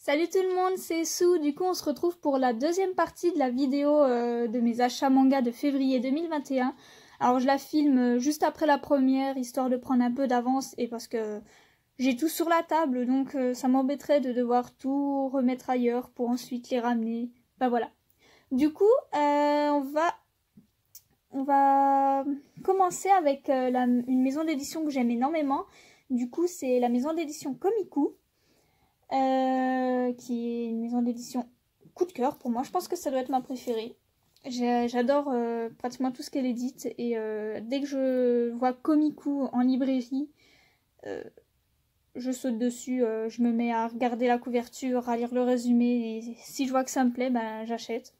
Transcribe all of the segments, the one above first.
Salut tout le monde, c'est Sue. Du coup, on se retrouve pour la deuxième partie de la vidéo de mes achats manga de février 2021. Alors, je la filme juste après la première, histoire de prendre un peu d'avance et parce que j'ai tout sur la table, donc ça m'embêterait de devoir tout remettre ailleurs pour ensuite les ramener. Ben voilà. Du coup, on va commencer avec une maison d'édition que j'aime énormément. Du coup, c'est la maison d'édition Komiku. Qui est une maison d'édition coup de cœur pour moi. Je pense que ça doit être ma préférée. J'adore pratiquement tout ce qu'elle édite et dès que je vois Komiku en librairie, je saute dessus, je me mets à regarder la couverture, à lire le résumé et si je vois que ça me plaît, ben j'achète.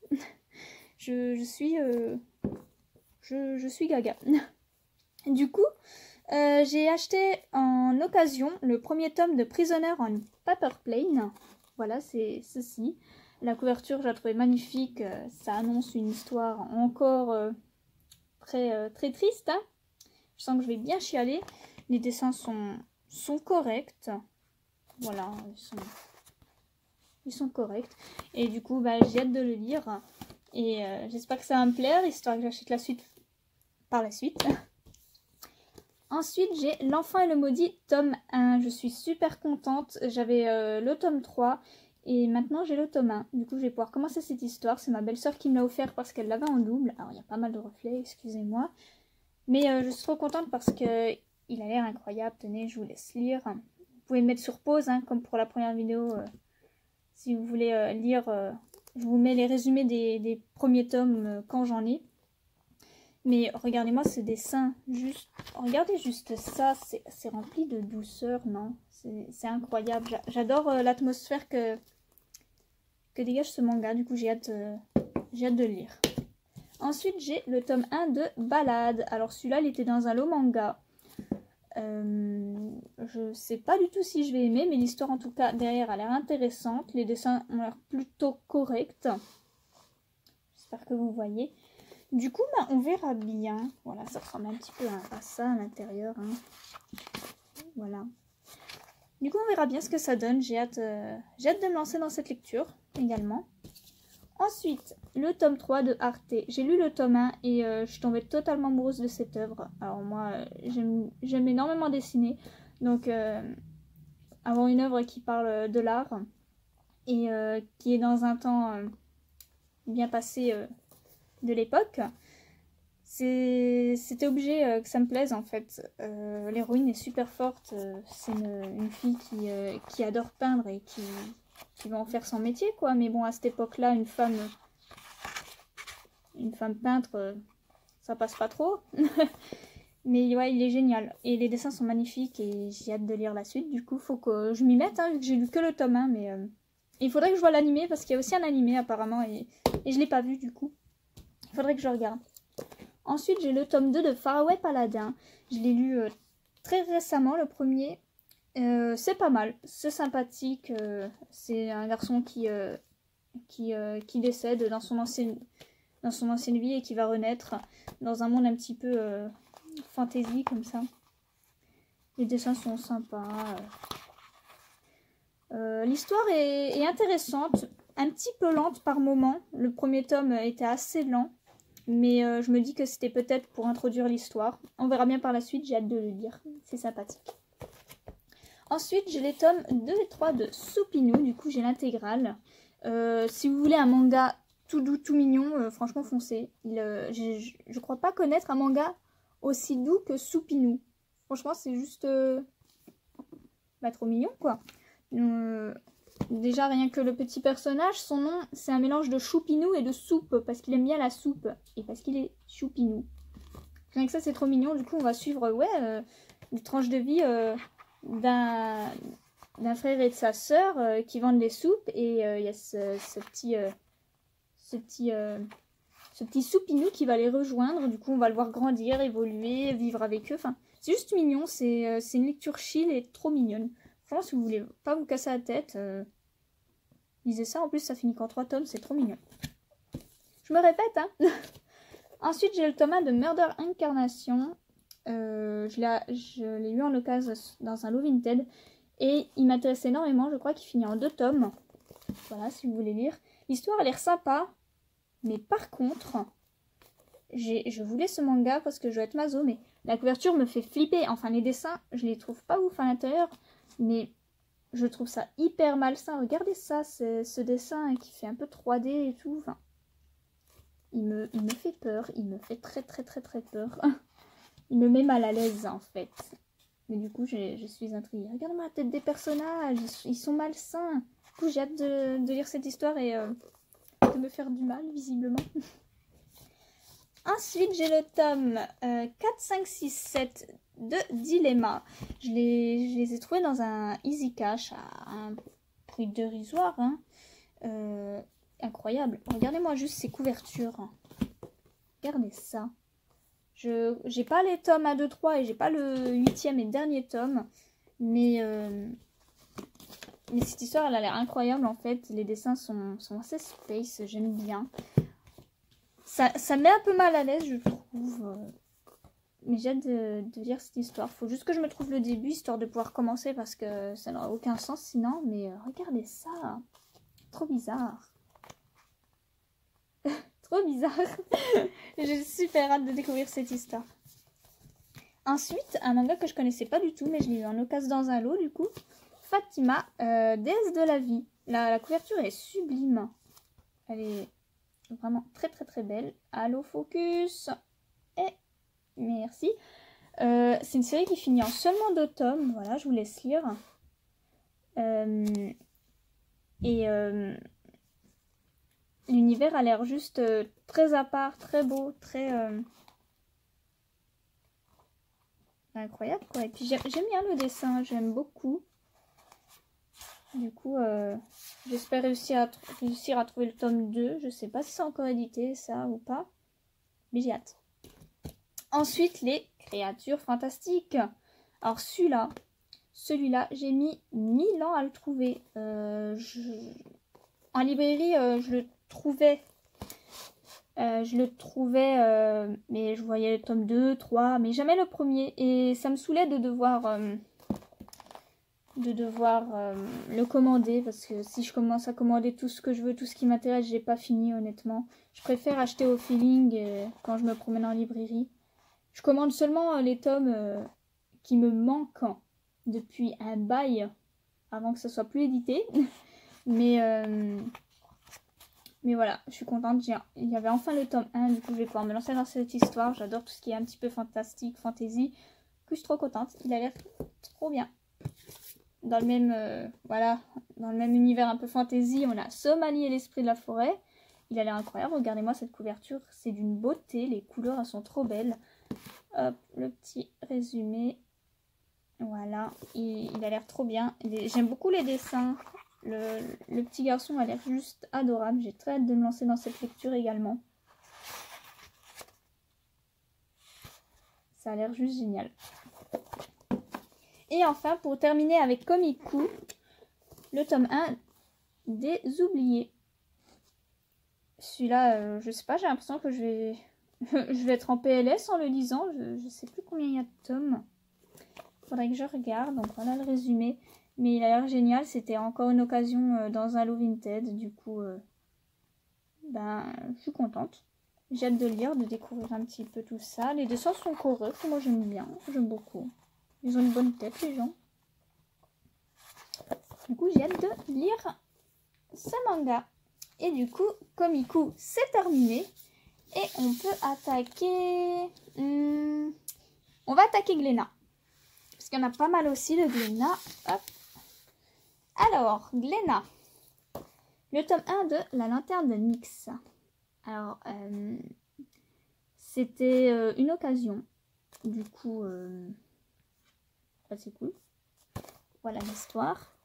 je suis gaga. Du coup, j'ai acheté en occasion le premier tome de Prisoner on Paper Plane. Voilà, c'est ceci. La couverture, je la trouvais magnifique. Ça annonce une histoire encore très triste. Hein. Je sens que je vais bien chialer. Les dessins sont corrects. Voilà, ils sont corrects. Et du coup, bah, j'ai hâte de le lire. Et j'espère que ça va me plaire, histoire que j'achète la suite par la suite. Ensuite, j'ai L'Enfant et le Maudit, tome 1. Je suis super contente. J'avais le tome 3 et maintenant j'ai le tome 1. Du coup, je vais pouvoir commencer cette histoire. C'est ma belle-sœur qui me l'a offert parce qu'elle l'avait en double. Alors, il y a pas mal de reflets, excusez-moi. Mais je suis trop contente parce que il a l'air incroyable. Tenez, je vous laisse lire. Vous pouvez le mettre sur pause, hein, comme pour la première vidéo. Si vous voulez lire, je vous mets les résumés des premiers tomes quand j'en ai. Mais regardez-moi ce dessin, regardez juste ça, c'est rempli de douceur, non? C'est incroyable, j'adore l'atmosphère que dégage ce manga, du coup j'ai hâte de le lire. Ensuite j'ai le tome 1 de Ballade, alors celui-là il était dans un lot manga. Je sais pas du tout si je vais aimer, mais l'histoire en tout cas derrière a l'air intéressante, les dessins ont l'air plutôt corrects. J'espère que vous voyez. Du coup, bah, on verra bien. Voilà, ça ressemble un petit peu à ça à l'intérieur. Hein. Voilà. Du coup, on verra bien ce que ça donne. J'ai hâte de me lancer dans cette lecture également. Ensuite, le tome 3 de Arte. J'ai lu le tome 1 et je suis tombée totalement amoureuse de cette œuvre. Alors moi, j'aime énormément dessiner. Donc, avoir une œuvre qui parle de l'art et qui est dans un temps bien passé de l'époque, c'était obligé que ça me plaise en fait. L'héroïne est super forte, c'est une fille qui adore peindre et qui va en faire son métier quoi, mais bon à cette époque là une femme peintre ça passe pas trop. Mais ouais, il est génial et les dessins sont magnifiques et j'ai hâte de lire la suite. Du coup faut que je m'y mette, hein, vu que j'ai lu que le tome 1, mais il faudrait que je voie l'animé parce qu'il y a aussi un animé apparemment et je l'ai pas vu du coup. Il faudrait que je regarde. Ensuite, j'ai le tome 2 de Faraway Paladin. Je l'ai lu très récemment, le premier. C'est pas mal, c'est sympathique. C'est un garçon qui décède dans son ancienne vie et qui va renaître dans un monde un petit peu fantasy comme ça. Les dessins sont sympas. L'histoire est intéressante, un petit peu lente par moment. Le premier tome était assez lent. Mais je me dis que c'était peut-être pour introduire l'histoire. On verra bien par la suite, j'ai hâte de le lire. C'est sympathique. Ensuite, j'ai les tomes 2 et 3 de Supinu. Du coup, j'ai l'intégrale. Si vous voulez un manga tout doux, tout mignon, franchement, foncez. Je crois pas connaître un manga aussi doux que Supinu. Franchement, c'est juste... trop mignon, quoi. Déjà, rien que le petit personnage, son nom, c'est un mélange de choupinou et de soupe, parce qu'il aime bien la soupe, et parce qu'il est choupinou. Rien que ça, c'est trop mignon. Du coup, on va suivre, une tranche de vie d'un frère et de sa sœur qui vendent des soupes, et il y a ce petit soupinou qui va les rejoindre. Du coup, on va le voir grandir, évoluer, vivre avec eux. Enfin, c'est juste mignon, c'est une lecture chill et trop mignonne. Franchement, si vous voulez pas vous casser la tête, lisez ça. En plus, ça finit qu'en 3 tomes, c'est trop mignon. Je me répète, hein. Ensuite, j'ai le tome 1 de Murder Incarnation. Je l'ai eu en occasion dans un lot Vinted. Et il m'intéresse énormément. Je crois qu'il finit en 2 tomes. Voilà, si vous voulez lire. L'histoire a l'air sympa. Mais par contre, je voulais ce manga parce que je veux être maso, mais la couverture me fait flipper. Enfin, les dessins, je les trouve pas ouf à l'intérieur, mais je trouve ça hyper malsain. Regardez ça, ce dessin qui fait un peu 3D et tout. Enfin, il me fait peur. Il me fait très très très très peur. Il me met mal à l'aise en fait. Mais du coup, je suis intriguée. Regarde-moi la tête des personnages. Ils sont malsains. Du coup, j'ai hâte de lire cette histoire et de me faire du mal, visiblement. Ensuite, j'ai le tome 4, 5, 6, 7 de Dilemma. Je les ai trouvés dans un Easy Cash à un prix dérisoire. Hein. Incroyable. Regardez-moi juste ces couvertures. Regardez ça. J'ai pas les tomes 1, 2, 3 et j'ai pas le 8e et dernier tome. Mais cette histoire, elle a l'air incroyable en fait. Les dessins sont assez space, j'aime bien. Ça met un peu mal à l'aise, je trouve. Mais j'ai hâte de lire cette histoire. Faut juste que je me trouve le début, histoire de pouvoir commencer, parce que ça n'aura aucun sens sinon. Mais regardez ça. Trop bizarre. Trop bizarre. J'ai super hâte de découvrir cette histoire. Ensuite, un manga que je connaissais pas du tout, mais je l'ai eu en occasion dans un lot, du coup. Fatima, déesse de la vie. La couverture est sublime. Elle est vraiment très très très belle. Allo focus. Et merci. C'est une série qui finit en seulement 2 tomes. Voilà, je vous laisse lire. L'univers a l'air juste très à part, très beau, très incroyable quoi. Et puis j'aime bien le dessin, j'aime beaucoup. Du coup, j'espère réussir à trouver le tome 2. Je sais pas si c'est encore édité ça ou pas, mais j'ai hâte. Ensuite, les créatures fantastiques. Alors celui-là, j'ai mis 1000 ans à le trouver. En librairie, je le trouvais, mais je voyais le tome 2, 3, mais jamais le premier. Et ça me saoulait de devoir le commander, parce que si je commence à commander tout ce que je veux, tout ce qui m'intéresse, j'ai pas fini honnêtement. Je préfère acheter au feeling quand je me promène en librairie. Je commande seulement les tomes qui me manquent depuis un bail, avant que ça soit plus édité. Mais voilà, je suis contente. Il y avait enfin le tome 1, du coup je vais pouvoir me lancer dans cette histoire. J'adore tout ce qui est un petit peu fantastique, fantasy. Du coup je suis trop contente. Il a l'air trop bien. Dans le même dans le même univers un peu fantasy, on a Somalie et l'esprit de la forêt. Il a l'air incroyable. Regardez-moi cette couverture, c'est d'une beauté. Les couleurs elles sont trop belles. Hop, le petit résumé. Voilà, il a l'air trop bien. J'aime beaucoup les dessins. Le petit garçon a l'air juste adorable. J'ai très hâte de me lancer dans cette lecture également. Ça a l'air juste génial. Et enfin, pour terminer avec Komiku, le tome 1 des oubliés. Celui-là, je sais pas, j'ai l'impression que je vais être en PLS en le lisant. Je sais plus combien il y a de tomes. Faudrait que je regarde. Donc voilà le résumé. Mais il a l'air génial. C'était encore une occasion dans un lot Vinted. Du coup, je suis contente. J'ai hâte de lire, de découvrir un petit peu tout ça. Les dessins sont corrects. Moi, j'aime bien. J'aime beaucoup. Ils ont une bonne tête, les gens. Du coup, j'ai hâte de lire ce manga. Et du coup, Komiku, c'est terminé. Et on peut attaquer... On va attaquer Glénat. Parce qu'il y en a pas mal aussi de Glénat. Hop. Alors, Glénat. Le tome 1 de La Lanterne de Nyx. Alors, c'était une occasion. Du coup, c'est cool. Voilà l'histoire.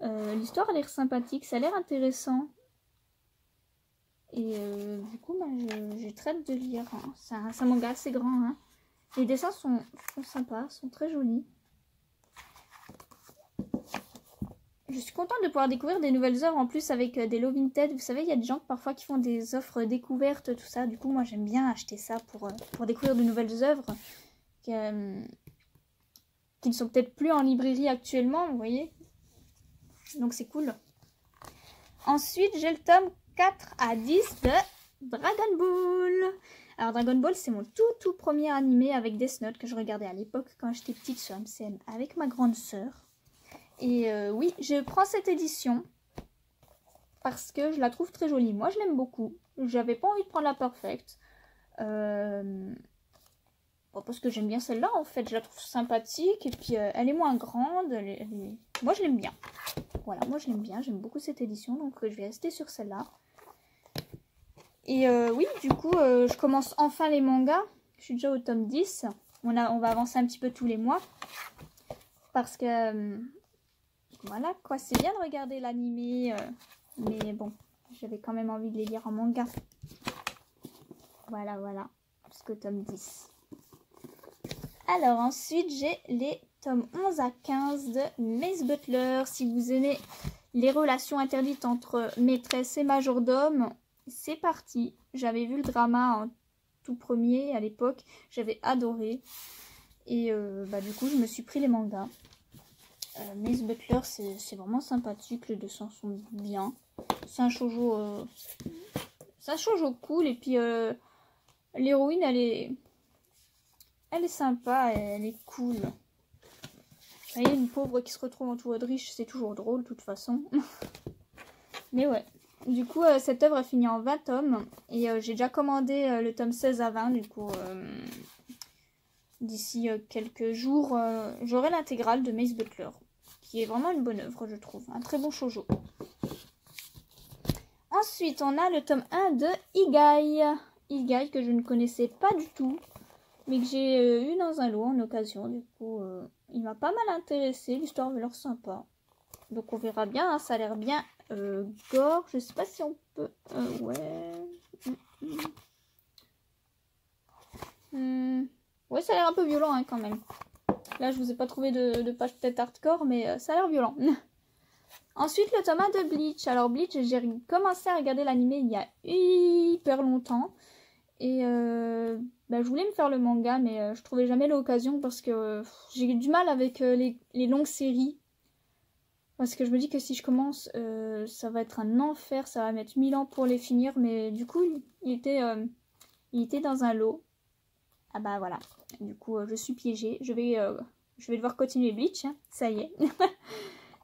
L'histoire a l'air sympathique, ça a l'air intéressant. Et du coup, j'ai très hâte de lire. Hein. C'est un manga assez grand. Hein. Les dessins sont sympas, sont très jolis. Je suis contente de pouvoir découvrir des nouvelles œuvres en plus avec des low Vinted. Vous savez, il y a des gens parfois qui font des offres découvertes, tout ça. Du coup, moi, j'aime bien acheter ça pour découvrir de nouvelles œuvres qui ne sont peut-être plus en librairie actuellement, vous voyez. Donc, c'est cool. Ensuite, j'ai le tome 4 à 10 de Dragon Ball. Alors, Dragon Ball, c'est mon tout premier animé avec Death Note que je regardais à l'époque quand j'étais petite sur MCM avec ma grande sœur. Et oui, je prends cette édition parce que je la trouve très jolie. Moi, je l'aime beaucoup. J'avais pas envie de prendre la Perfect. Bon, parce que j'aime bien celle-là, en fait. Je la trouve sympathique. Et puis, elle est moins grande. Moi, je l'aime bien. Voilà, moi, je l'aime bien. J'aime beaucoup cette édition. Donc, je vais rester sur celle-là. Et oui, du coup, je commence enfin les mangas. Je suis déjà au tome 10. On va avancer un petit peu tous les mois. Parce que, voilà, quoi. C'est bien de regarder l'animé. Mais bon, j'avais quand même envie de les lire en manga. Voilà, jusqu'au tome 10. Alors ensuite, j'ai les tomes 11 à 15 de Mace Butler. Si vous aimez les relations interdites entre maîtresse et majordome, c'est parti. J'avais vu le drama en tout premier à l'époque. J'avais adoré. Et du coup, je me suis pris les mangas. Mace Butler, c'est vraiment sympathique. Les dessins sont bien. C'est un shoujo cool. Et puis, l'héroïne, elle est sympa, elle est cool. Vous voyez, une pauvre qui se retrouve entourée de riches, c'est toujours drôle, de toute façon. Mais ouais. Du coup, cette œuvre a fini en 20 tomes. Et j'ai déjà commandé le tome 16 à 20. Du coup, d'ici quelques jours, j'aurai l'intégrale de Mace Butler. Qui est vraiment une bonne œuvre, je trouve. Un très bon shoujo. Ensuite, on a le tome 1 de Igai. Igai, que je ne connaissais pas du tout. Mais que j'ai eu dans un lot en occasion. Du coup, il m'a pas mal intéressé. L'histoire avait l'air sympa. Donc on verra bien. Hein, ça a l'air bien gore. Je sais pas si on peut... ouais. Ouais, ça a l'air un peu violent hein, quand même. Là, je vous ai pas trouvé de page peut-être hardcore. Mais ça a l'air violent. Ensuite, le tome 1 de Bleach. Alors Bleach, j'ai commencé à regarder l'animé il y a hyper longtemps. Et je voulais me faire le manga, mais je trouvais jamais l'occasion parce que j'ai eu du mal avec les longues séries. Parce que je me dis que si je commence, ça va être un enfer, ça va mettre 1000 ans pour les finir. Mais du coup, il était dans un lot. Ah bah voilà, du coup, je suis piégée. Je vais devoir continuer Bleach, hein. Ça y est.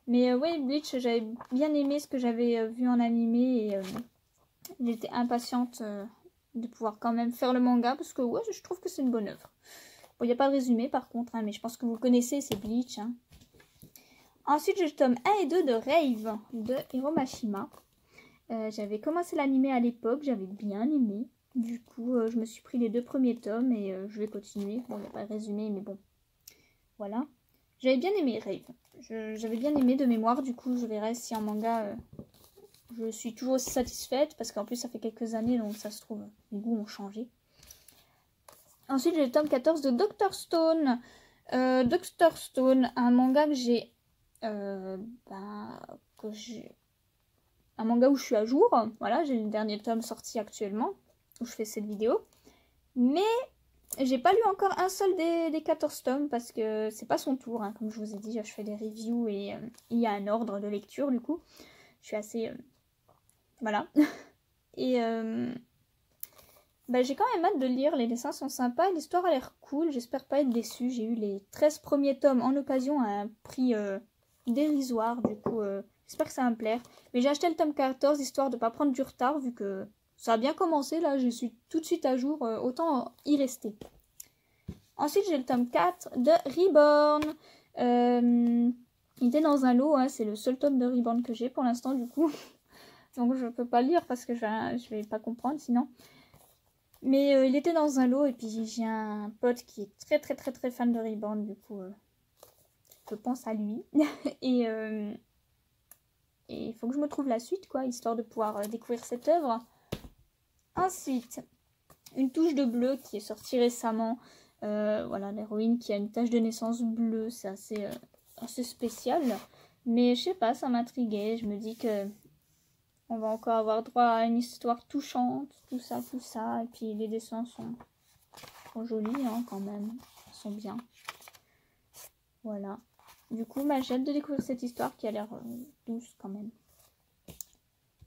Mais ouais, Bleach, j'avais bien aimé ce que j'avais vu en animé et j'étais impatiente de pouvoir quand même faire le manga parce que ouais, je trouve que c'est une bonne œuvre. Bon, il n'y a pas de résumé par contre, hein, mais je pense que vous connaissez, c'est Bleach. Hein. Ensuite, j'ai le tome 1 et 2 de Rave de Hiro Mashima. J'avais commencé l'animé à l'époque, j'avais bien aimé. Du coup, je me suis pris les 2 premiers tomes et je vais continuer. Bon, il n'y a pas de résumé, mais bon. Voilà. J'avais bien aimé Rave. J'avais bien aimé de mémoire, du coup, je verrai si en manga... je suis toujours aussi satisfaite parce qu'en plus ça fait quelques années donc ça se trouve les goûts ont changé. Ensuite j'ai le tome 14 de Dr Stone. Dr Stone, un manga que j'ai un manga où je suis à jour. Voilà, j'ai le dernier tome sorti actuellement où je fais cette vidéo. Mais j'ai pas lu encore un seul des 14 tomes parce que c'est pas son tour. Hein. Comme je vous ai dit, je fais des reviews et il y a un ordre de lecture du coup. Je suis assez... voilà. Et j'ai quand même hâte de le lire. Les dessins sont sympas. L'histoire a l'air cool. J'espère pas être déçue. J'ai eu les 13 premiers tomes en occasion à un prix dérisoire. Du coup, j'espère que ça va me plaire. Mais j'ai acheté le tome 14 histoire de pas prendre du retard vu que ça a bien commencé. Là, je suis tout de suite à jour. Autant y rester. Ensuite, j'ai le tome 4 de Reborn. Il était dans un lot. Hein. C'est le seul tome de Reborn que j'ai pour l'instant du coup. Donc je peux pas lire parce que je vais pas comprendre sinon. Mais il était dans un lot et puis j'ai un pote qui est très très très très fan de Reborn. Du coup, je pense à lui. Et il faut que je me trouve la suite quoi, histoire de pouvoir découvrir cette œuvre. Ensuite, une touche de bleu qui est sortie récemment. Voilà, l'héroïne qui a une tache de naissance bleue. C'est assez spécial. Mais je sais pas, ça m'intriguait. Je me dis que... on va encore avoir droit à une histoire touchante, tout ça. Et puis les dessins sont jolis hein, quand même. Ils sont bien. Voilà. Du coup, j'ai hâte de découvrir cette histoire qui a l'air douce quand même.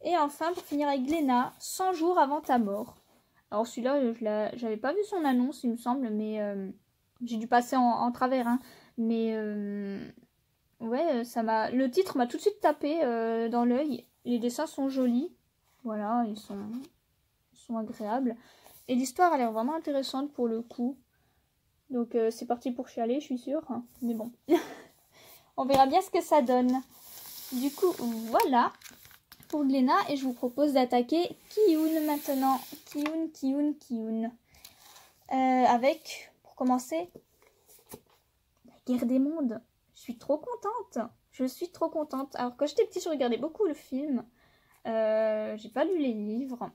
Et enfin, pour finir avec Glénat, 100 jours avant ta mort. Alors celui-là, j'avais pas vu son annonce, il me semble, mais j'ai dû passer en travers. Hein. Mais ouais, le titre m'a tout de suite tapé dans l'œil. Les dessins sont jolis. Voilà, ils sont agréables. Et l'histoire a l'air vraiment intéressante pour le coup. Donc c'est parti pour chialer, je suis sûre. Mais bon, on verra bien ce que ça donne. Du coup, voilà pour Glénat. Et je vous propose d'attaquer Ki-Hoon maintenant. Ki-Hoon. Avec, pour commencer, la guerre des mondes. Je suis trop contente. Alors quand j'étais petite, je regardais beaucoup le film. J'ai pas lu les livres.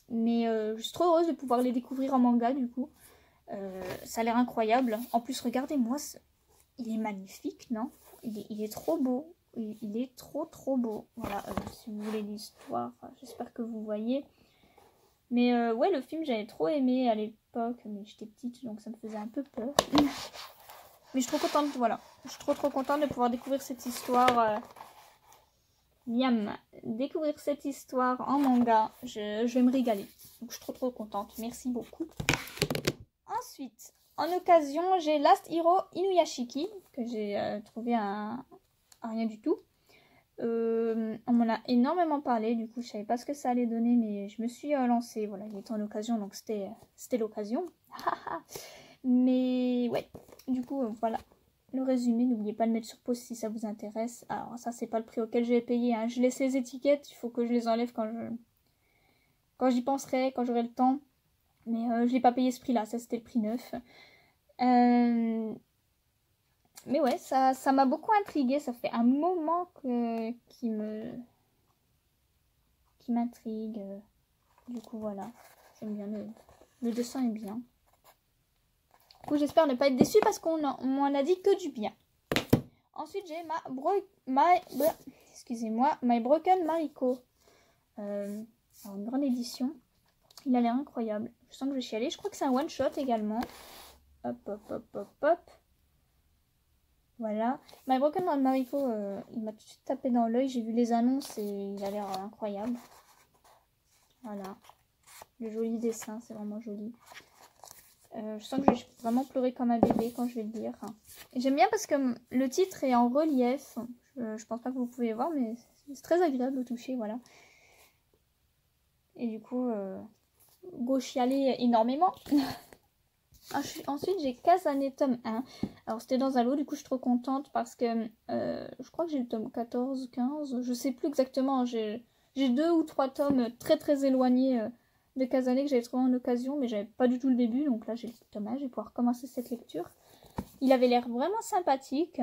Mais je suis trop heureuse de pouvoir les découvrir en manga du coup. Ça a l'air incroyable. En plus, regardez-moi, il est magnifique, non? Il est trop beau. Il est trop beau. Voilà, si vous voulez l'histoire, j'espère que vous voyez. Mais ouais, le film, j'avais trop aimé à l'époque, mais j'étais petite, donc ça me faisait un peu peur. Mais je suis trop contente, voilà. Je suis trop contente de pouvoir découvrir cette histoire. Découvrir cette histoire en manga, je vais me régaler. Donc je suis trop contente. Merci beaucoup. Ensuite, en occasion, j'ai Last Hero Inuyashiki, que j'ai trouvé à rien du tout. On m'en a énormément parlé, du coup je savais pas ce que ça allait donner, mais je me suis lancée. Voilà, il était en occasion, donc c'était l'occasion. Mais ouais, du coup voilà. Le résumé, n'oubliez pas de mettre sur pause si ça vous intéresse. Alors ça c'est pas le prix auquel je vais payer. Hein. Je laisse les étiquettes, il faut que je les enlève quand j'y penserai, quand j'aurai le temps. Mais je l'ai pas payé ce prix-là, ça c'était le prix neuf. Mais ouais, ça m'a beaucoup intriguée. Ça fait un moment qui m'intrigue. Du coup voilà, j'aime bien le dessin est bien. Du coup j'espère ne pas être déçue parce qu'on m'en a dit que du bien. Ensuite j'ai My Broken Mariko. Alors une grande édition. Il a l'air incroyable. Je sens que je vais chialer. Je crois que c'est un one shot également. Hop. Voilà. My Broken Mariko, il m'a tout de suite tapé dans l'œil. J'ai vu les annonces et il a l'air incroyable. Voilà. Le joli dessin, c'est vraiment joli. Je sens que je vais vraiment pleurer comme un bébé quand je vais le lire. J'aime bien parce que le titre est en relief. Je pense pas que vous pouvez voir, mais c'est très agréable au toucher, voilà. Et du coup, go chialer énormément. Ensuite, j'ai Kazane tome 1. Alors, c'était dans un lot, du coup, je suis trop contente parce que je crois que j'ai le tome 14, 15. Je sais plus exactement. J'ai 2 ou 3 tomes très éloignés de Kazane que j'avais trouvé en occasion, mais j'avais pas du tout le début. Donc là, j'ai le tome 1. Je vais pouvoir commencer cette lecture. Il avait l'air vraiment sympathique.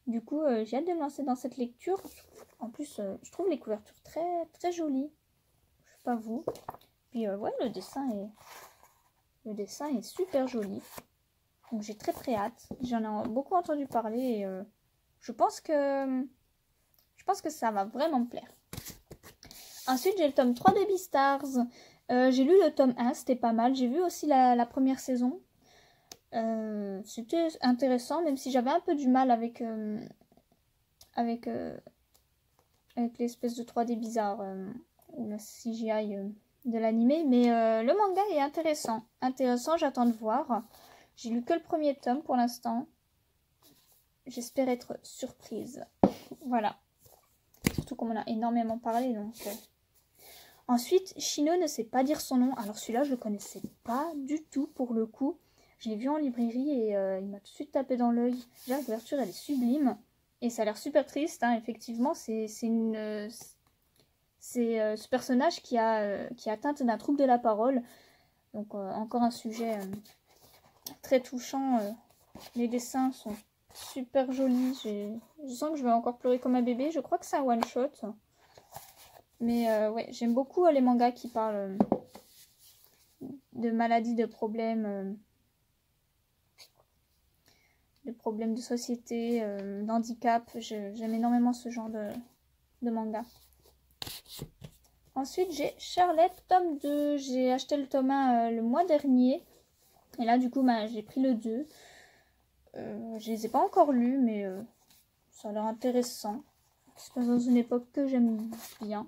Du coup, j'ai hâte de me lancer dans cette lecture. En plus, je trouve les couvertures très jolies. Je sais pas vous. Puis, ouais, le dessin est super joli. Donc j'ai très hâte. J'en ai beaucoup entendu parler et je pense que ça va vraiment me plaire. Ensuite j'ai le tome 3 de Beastars. J'ai lu le tome 1, c'était pas mal. J'ai vu aussi la première saison. C'était intéressant, même si j'avais un peu du mal avec l'espèce de 3D bizarre ou la CGI de l'animé, mais le manga est intéressant, j'attends de voir. J'ai lu que le premier tome pour l'instant, j'espère être surprise. Voilà, surtout qu'on m'en a énormément parlé, donc ensuite Shino ne sait pas dire son nom. Alors celui-là je le connaissais pas du tout pour le coup, je l'ai vu en librairie et il m'a tout de suite tapé dans l'œil. Déjà la couverture elle est sublime et ça a l'air super triste, hein. Effectivement c'est ce personnage qui est atteinte d'un trouble de la parole. Donc encore un sujet très touchant. Les dessins sont super jolis. Je sens que je vais encore pleurer comme un bébé. Je crois que c'est un one shot. Mais ouais, j'aime beaucoup les mangas qui parlent de maladies, de problèmes de société, d'handicap. J'aime énormément ce genre de manga. Ensuite, j'ai Charlotte, tome 2. J'ai acheté le tome 1 le mois dernier. Et là, du coup, j'ai pris le 2. Je les ai pas encore lus, mais ça a l'air intéressant. C'est dans une époque que j'aime bien.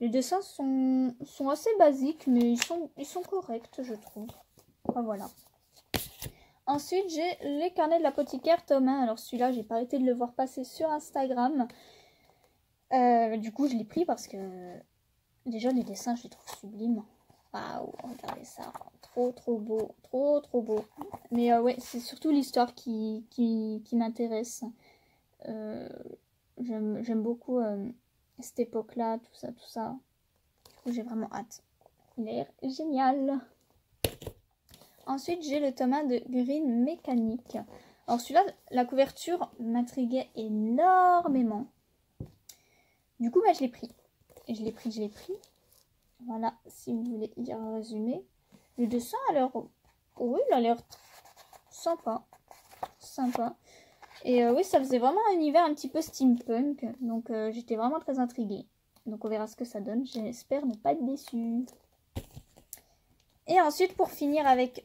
Les dessins sont assez basiques, mais ils sont corrects, je trouve. Enfin, voilà. Ensuite, j'ai les carnets de l'apothicaire tome 1. Alors celui-là, j'ai pas arrêté de le voir passer sur Instagram. Du coup, je l'ai pris parce que déjà, les dessins, je les trouve sublimes. Waouh, regardez ça. Trop beau. Trop beau. Mais ouais, c'est surtout l'histoire qui m'intéresse. J'aime beaucoup cette époque-là, tout ça. Du coup, j'ai vraiment hâte. Il a l'air génial. Ensuite, j'ai le tome 1 de Green Mécanique. Alors celui-là, la couverture m'intriguait énormément. Du coup, bah, je l'ai pris. Je l'ai pris. Voilà, si vous voulez lire un résumé. Le dessin a l'air... Oui, il a l'air sympa. Et oui, ça faisait vraiment un univers un petit peu steampunk. Donc j'étais vraiment très intriguée. Donc on verra ce que ça donne. J'espère ne pas être déçue. Et ensuite, pour finir avec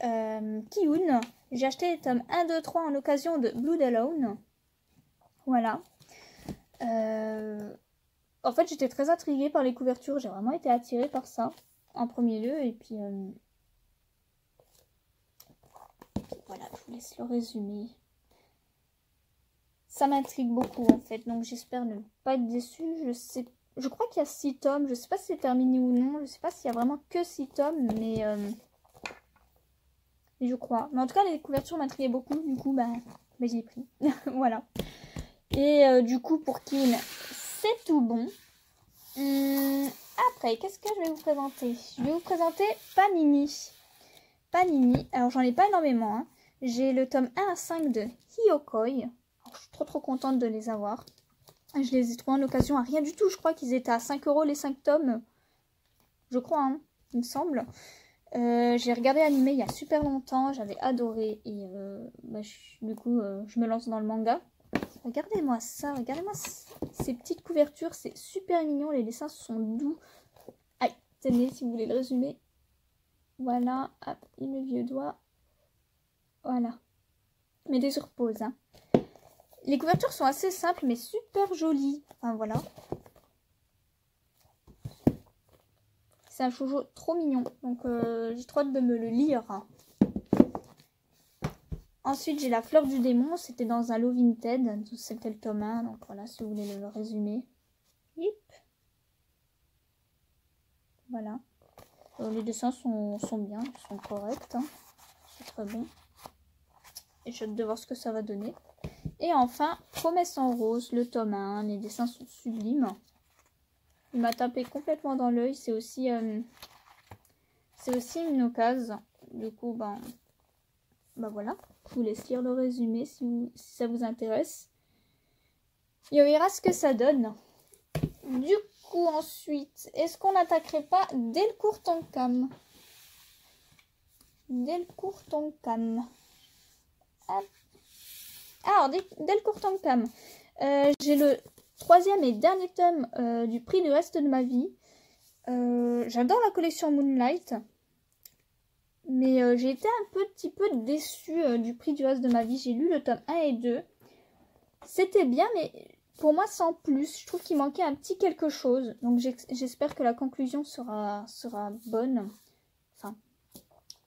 Ki-hoon, j'ai acheté les tomes 1, 2, 3 en occasion de Blood Alone. Voilà. En fait, j'étais très intriguée par les couvertures. J'ai vraiment été attirée par ça, en premier lieu. Et puis, voilà, je vous laisse le résumé. Ça m'intrigue beaucoup, en fait. Donc, j'espère ne pas être déçue. Je crois qu'il y a 6 tomes. Je sais pas si c'est terminé ou non. Je sais pas s'il y a vraiment que 6 tomes, mais je crois. Mais en tout cas, les couvertures m'intriguaient beaucoup. Du coup, bah je l'ai pris. Voilà. Et du coup, pour Kim, c'est tout bon. Après, qu'est-ce que je vais vous présenter? Je vais vous présenter Panini. Alors, j'en ai pas énormément. Hein. J'ai le tome 1 à 5 de Hiyokoi. Alors, je suis trop contente de les avoir. Je les ai trouvés en occasion à rien du tout. Je crois qu'ils étaient à 5 € les 5 tomes. Je crois, hein, il me semble. J'ai regardé l'animé il y a super longtemps. J'avais adoré. Et du coup, je me lance dans le manga. Regardez-moi ça. Regardez-moi ces petites couvertures. C'est super mignon. Les dessins sont doux. Aïe, tenez si vous voulez le résumer. Voilà. Hop, et le vieux doigt. Voilà. Mettez sur pause, hein. Les couvertures sont assez simples mais super jolies. Enfin voilà. C'est un shoujo trop mignon. Donc j'ai trop hâte de me le lire. Ensuite j'ai la fleur du démon. C'était dans un lot Vinted. C'était le tome 1. Donc voilà si vous voulez le résumer. Yip. Voilà. Les dessins sont bien. Ils sont corrects. Hein. C'est très bon. Et j'ai hâte de voir ce que ça va donner. Et enfin, Promesse en rose, le tome 1. Les dessins sont sublimes. Il m'a tapé complètement dans l'œil. C'est aussi une occasion. Du coup, ben voilà. Je vous laisse lire le résumé si ça vous intéresse. Et on verra ce que ça donne. Du coup, ensuite, est-ce qu'on n'attaquerait pas Delcourt Tonkam? Delcourt Tonkam. Alors, Delcourt Tonkam. J'ai le 3e et dernier tome du prix du reste de ma vie. J'adore la collection Moonlight. Mais j'ai été un petit peu déçue du prix du reste de ma vie. J'ai lu le tome 1 et 2. C'était bien, mais pour moi sans plus. Je trouve qu'il manquait un petit quelque chose. Donc j'espère que la conclusion sera bonne. Enfin,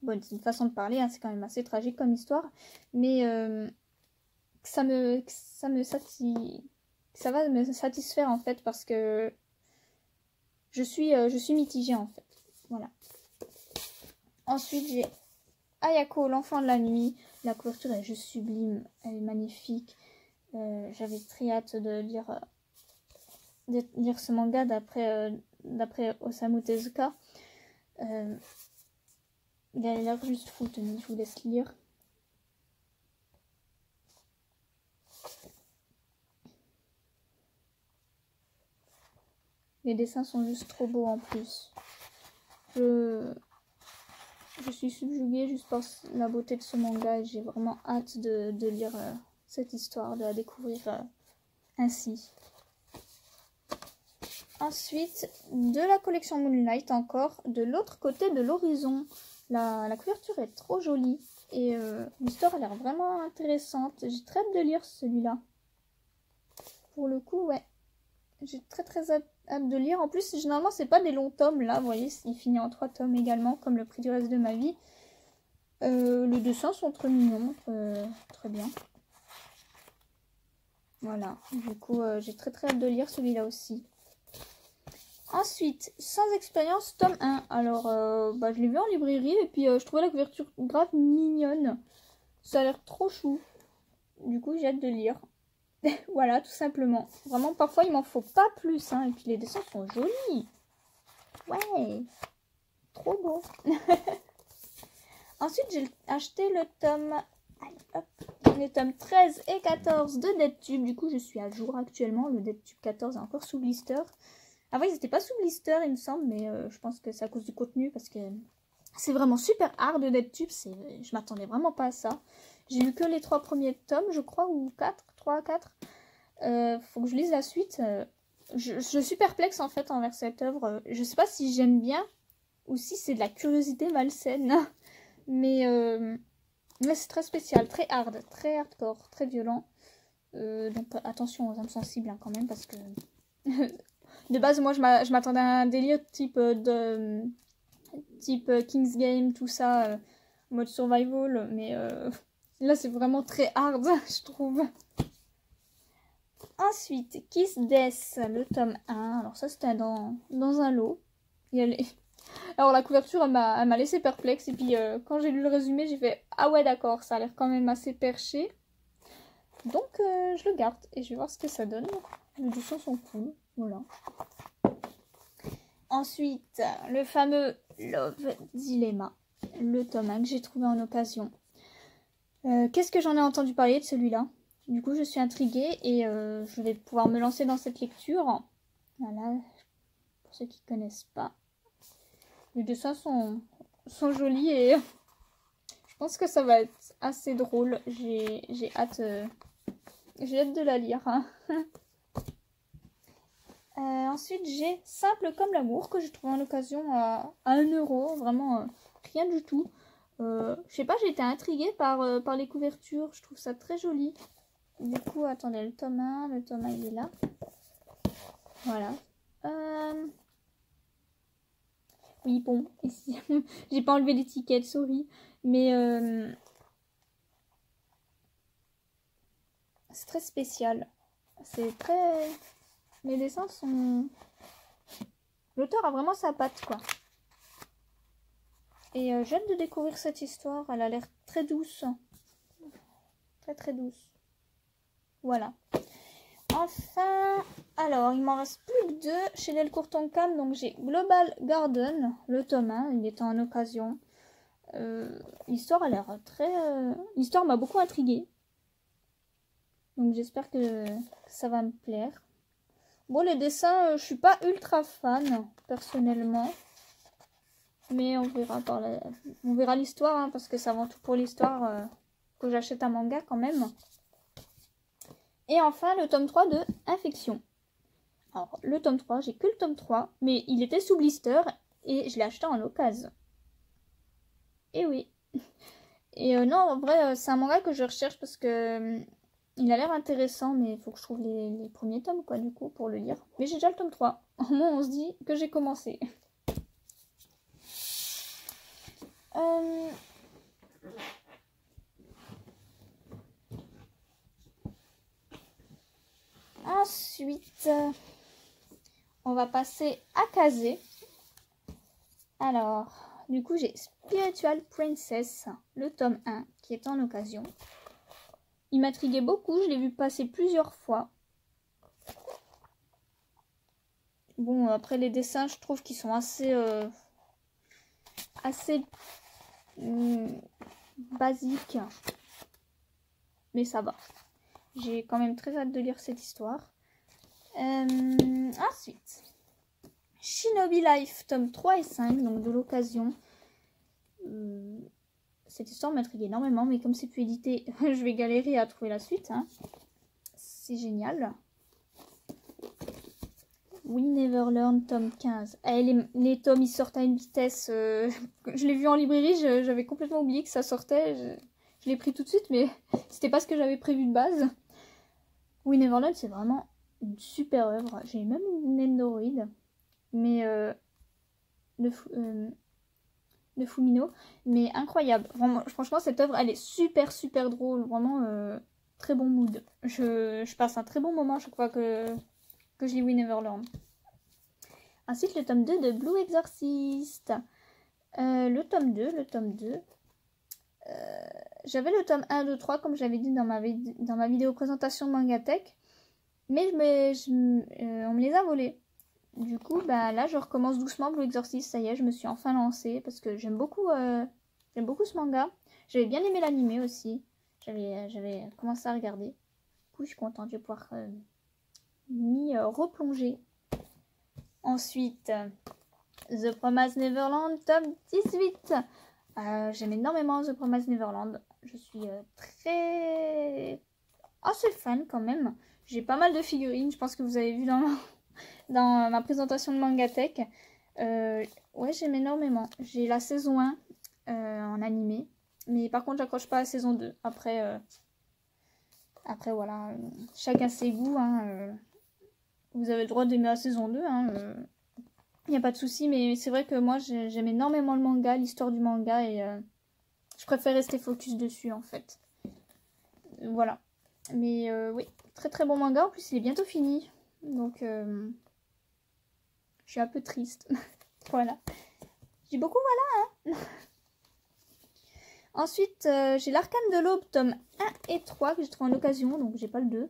bonne, c'est une façon de parler. Hein, c'est quand même assez tragique comme histoire. Mais ça va me satisfaire en fait. Parce que je suis mitigée en fait. Voilà. Ensuite, j'ai Ayako, l'enfant de la nuit. La couverture est juste sublime. Elle est magnifique. J'avais très hâte de lire ce manga d'après Osamu Tezuka. Il a l'air juste fou. Tenez, je vous laisse lire. Les dessins sont juste trop beaux en plus. Je suis subjuguée juste par la beauté de ce manga et j'ai vraiment hâte de lire cette histoire, de la découvrir ainsi. Ensuite, de la collection Moonlight encore, de l'autre côté de l'horizon. La couverture est trop jolie et l'histoire a l'air vraiment intéressante. J'ai très hâte de lire celui-là. Pour le coup, ouais. J'ai très hâte hâte de lire. En plus, généralement, c'est pas des longs tomes, là, vous voyez, il finit en 3 tomes également, comme Le prix du reste de ma vie. Les dessins sont très mignons, très bien. Voilà, du coup, j'ai très hâte de lire celui-là aussi. Ensuite, Sans expérience, tome 1. Alors, je l'ai vu en librairie et puis je trouvais la couverture grave mignonne. Ça a l'air trop chou. Du coup, j'ai hâte de lire. Voilà, tout simplement. Vraiment, parfois, il m'en faut pas plus. Hein. Et puis, les dessins sont jolis. Ouais, trop beau. Ensuite, j'ai acheté le tome... Allez, hop. Les tomes 13 et 14 de DeadTube. Du coup, je suis à jour actuellement. Le DeadTube 14 est encore sous blister. Avant, ils n'étaient pas sous blister, il me semble. Mais je pense que c'est à cause du contenu. Parce que c'est vraiment super hard de DeadTube. Je m'attendais vraiment pas à ça. J'ai lu que les 3 premiers tomes, je crois. Ou 4. 3 à 4. Faut que je lise la suite. Je suis perplexe en fait envers cette œuvre. Je sais pas si j'aime bien ou si c'est de la curiosité malsaine. Mais c'est très spécial, très hard, très hardcore, très violent. Donc attention aux âmes sensibles hein, quand même parce que de base moi je m'attendais à un délire type King's Game, tout ça, mode survival. Mais là c'est vraiment très hard je trouve. Ensuite, Kiss Death, le tome 1. Alors ça, c'était dans un lot. Alors la couverture, elle m'a laissé perplexe. Et puis quand j'ai lu le résumé, j'ai fait « Ah ouais, d'accord, ça a l'air quand même assez perché. » Donc je le garde et je vais voir ce que ça donne. Les dessins sont cool. Voilà. Ensuite, le fameux Love Dilemma, le tome 1 que j'ai trouvé en occasion. Qu'est-ce que j'en ai entendu parler de celui-là ? Du coup, je suis intriguée et je vais pouvoir me lancer dans cette lecture. Voilà, pour ceux qui ne connaissent pas. Les dessins sont jolis et je pense que ça va être assez drôle. J'ai hâte de la lire. Hein. Ensuite, j'ai Simple comme l'amour que j'ai trouvé en occasion à 1 €. Vraiment, rien du tout. Je sais pas, j'ai été intriguée par les couvertures. Je trouve ça très joli. Du coup, attendez, le tome 1, il est là. Voilà. Oui, bon, ici, j'ai pas enlevé l'étiquette, sorry. Mais c'est très spécial. C'est très... Les dessins sont... L'auteur a vraiment sa patte, quoi. Et j'ai hâte de découvrir cette histoire. Elle a l'air très douce. Très très douce. Voilà. Enfin, alors, il m'en reste plus que 2 chez Delcourt Tonkam. Donc, j'ai Global Garden, le tome 1. Il était en occasion. L'histoire a l'air très... L'histoire m'a beaucoup intriguée. Donc, j'espère que ça va me plaire. Bon, les dessins, je suis pas ultra fan, personnellement. Mais on verra on verra l'histoire, hein, parce que c'est avant tout pour l'histoire que j'achète un manga quand même. Et enfin, le tome 3 de Infection. Alors, le tome 3, j'ai que le tome 3, mais il était sous blister et je l'ai acheté en occasion. Et oui. Et non, en vrai, c'est un manga que je recherche parce que il a l'air intéressant, mais il faut que je trouve les premiers tomes, quoi, du coup, pour le lire. Mais j'ai déjà le tome 3. Au moins, on se dit que j'ai commencé. Ensuite, on va passer à Kazé. Alors, du coup, j'ai Spiritual Princess, le tome 1, qui est en occasion. Il m'intriguait beaucoup, je l'ai vu passer plusieurs fois. Bon, après les dessins, je trouve qu'ils sont assez basiques. Mais ça va. J'ai quand même très hâte de lire cette histoire. Ensuite, Shinobi Life, tome 3 et 5, donc de l'occasion. Cette histoire m'intrigue énormément, mais comme c'est plus édité, je vais galérer à trouver la suite. Hein. C'est génial. We Never Learn, tome 15. Les tomes, ils sortent à une vitesse... je l'ai vu en librairie, j'avais complètement oublié que ça sortait. Je l'ai pris tout de suite, mais c'était pas ce que j'avais prévu de base. We Never Learn, c'est vraiment une super œuvre. J'ai même une Nendoroid. Mais de Fumino. Mais incroyable. Vraiment, franchement, cette œuvre, elle est super super drôle. Vraiment, très bon mood. Je passe un très bon moment à chaque fois que je lis We Neverland. Ensuite, le tome 2 de Blue Exorcist. Le tome 2. J'avais le tome 1, 2, 3, comme j'avais dit dans ma vidéo présentation Mangatech. Mais on me les a volés. Du coup, bah, là, je recommence doucement Blue Exorcist. Ça y est, je me suis enfin lancée parce que j'aime beaucoup ce manga. J'avais bien aimé l'animé aussi. J'avais commencé à regarder. Du coup, je suis contente. Je vais pouvoir m'y replonger. Ensuite, The Promised Neverland, tome 18. J'aime énormément The Promised Neverland. Je suis assez fan quand même. J'ai pas mal de figurines. Je pense que vous avez vu dans ma présentation de Mangatech. Ouais, j'aime énormément. J'ai la saison 1 en animé. Mais par contre, j'accroche pas à la saison 2. Après voilà. Chacun ses goûts. Hein, vous avez le droit d'aimer la saison 2. Il n'y a pas de souci. Mais c'est vrai que moi, j'aime énormément le manga, l'histoire du manga. Et je préfère rester focus dessus, en fait. Voilà. Mais oui, très très bon manga. En plus, il est bientôt fini. Donc, je suis un peu triste. Voilà. J'ai beaucoup, voilà. Hein. Ensuite, j'ai l'Arcane de l'Aube, tome 1 et 3, que j'ai trouvé en occasion. Donc, j'ai pas le 2.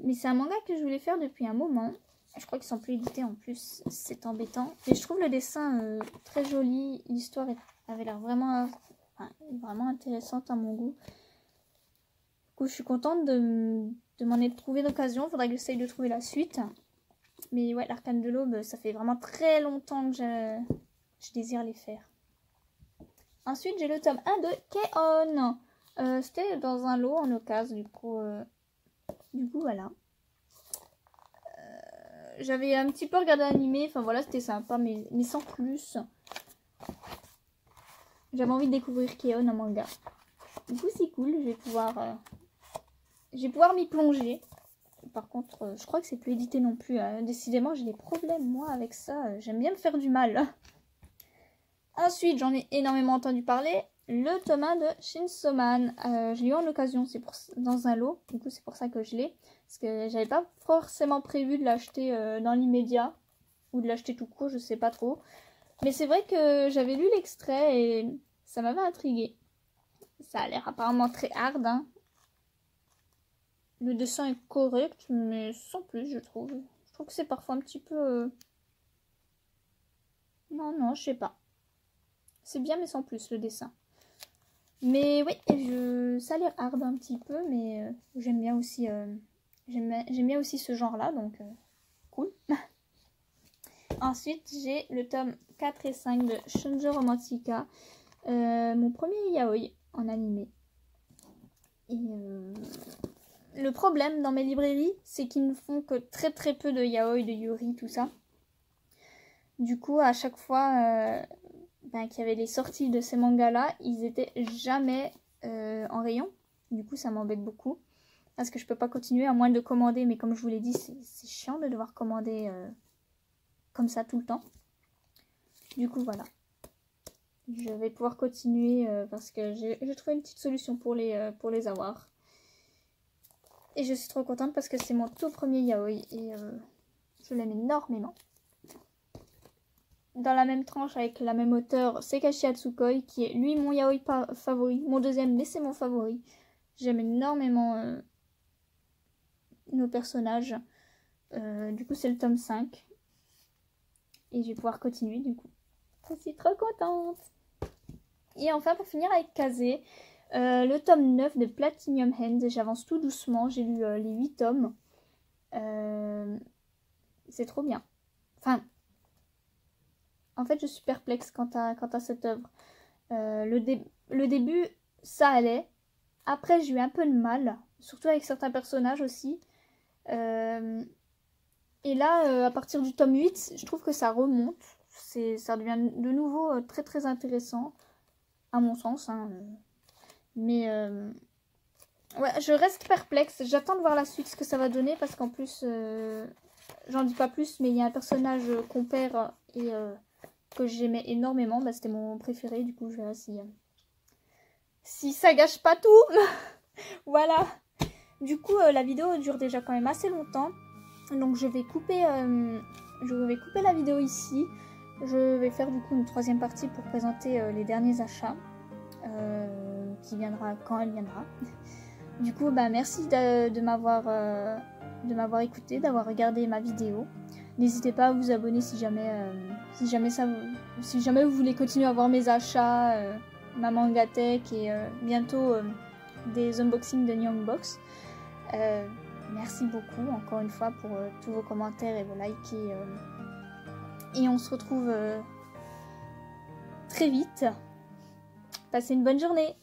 Mais c'est un manga que je voulais faire depuis un moment. Je crois qu'ils sont plus édités en plus. C'est embêtant. Mais je trouve le dessin très joli. L'histoire avait l'air vraiment intéressante à mon goût. Du coup, je suis contente de m'en être trouvé d'occasion. Il faudrait que j'essaye de trouver la suite. Mais ouais, l'Arcane de l'Aube, ça fait vraiment très longtemps que je désire les faire. Ensuite, j'ai le tome 1 de K-On! C'était dans un lot en occasion, du coup, voilà. J'avais un petit peu regardé l'animé, enfin voilà, c'était sympa, mais sans plus. J'avais envie de découvrir K-On! En manga. Du coup, c'est cool, je vais pouvoir m'y plonger. Par contre, je crois que c'est plus édité non plus. Décidément, j'ai des problèmes, moi, avec ça. J'aime bien me faire du mal. Ensuite, j'en ai énormément entendu parler. Le tome 1 de Chainsaw Man. Je l'ai eu en occasion, dans un lot. Du coup, c'est pour ça que je l'ai. Parce que j'avais pas forcément prévu de l'acheter dans l'immédiat. Ou de l'acheter tout court, je sais pas trop. Mais c'est vrai que j'avais lu l'extrait et ça m'avait intriguée. Ça a l'air apparemment très hard, hein. Le dessin est correct, mais sans plus, je trouve. Je trouve que c'est parfois un petit peu... Non, je sais pas. C'est bien, mais sans plus, le dessin. Mais oui, ça a l'air hard un petit peu, mais j'aime bien aussi... J'aime bien aussi ce genre-là, donc cool. Ensuite, j'ai le tome 4 et 5 de Shoujo Romantica. Mon premier yaoi en animé. Et... le problème dans mes librairies, c'est qu'ils ne font que très très peu de yaoi, de yuri, tout ça. Du coup, à chaque fois qu'il y avait les sorties de ces mangas-là, ils étaient jamais en rayon. Du coup, ça m'embête beaucoup. Parce que je peux pas continuer à moins de commander. Mais comme je vous l'ai dit, c'est chiant de devoir commander comme ça tout le temps. Du coup, voilà. Je vais pouvoir continuer parce que j'ai trouvé une petite solution pour les avoir. Et je suis trop contente parce que c'est mon tout premier yaoi et je l'aime énormément. Dans la même tranche avec la même auteure, Sekashi Hatsukoi, qui est lui mon yaoi favori. Mon deuxième, mais c'est mon favori. J'aime énormément nos personnages. Du coup, c'est le tome 5. Et je vais pouvoir continuer du coup. Je suis trop contente. Et enfin, pour finir avec Kaze, le tome 9 de Platinum Hands. J'avance tout doucement. J'ai lu les 8 tomes. C'est trop bien. Enfin, en fait, je suis perplexe quant à cette œuvre. Le début, ça allait. Après, j'ai eu un peu de mal. Surtout avec certains personnages aussi. Et là, à partir du tome 8, je trouve que ça remonte. Ça devient de nouveau très très intéressant. À mon sens. Hein. Mais Ouais, je reste perplexe. J'attends de voir la suite, ce que ça va donner, parce qu'en plus, j'en dis pas plus, mais il y a un personnage qu'on perd et que j'aimais énormément. Bah, c'était mon préféré, du coup, je verrai si ça gâche pas tout. Voilà. Du coup, la vidéo dure déjà quand même assez longtemps. Donc, je vais couper la vidéo ici. Je vais faire du coup une troisième partie pour présenter les derniers achats. Qui viendra quand elle viendra. Du coup, bah, merci de m'avoir écouté, d'avoir regardé ma vidéo. N'hésitez pas à vous abonner si jamais vous voulez continuer à voir mes achats, ma mangatech et bientôt des unboxings de Nyongbox. Merci beaucoup encore une fois pour tous vos commentaires et vos likes et on se retrouve très vite. Passez une bonne journée.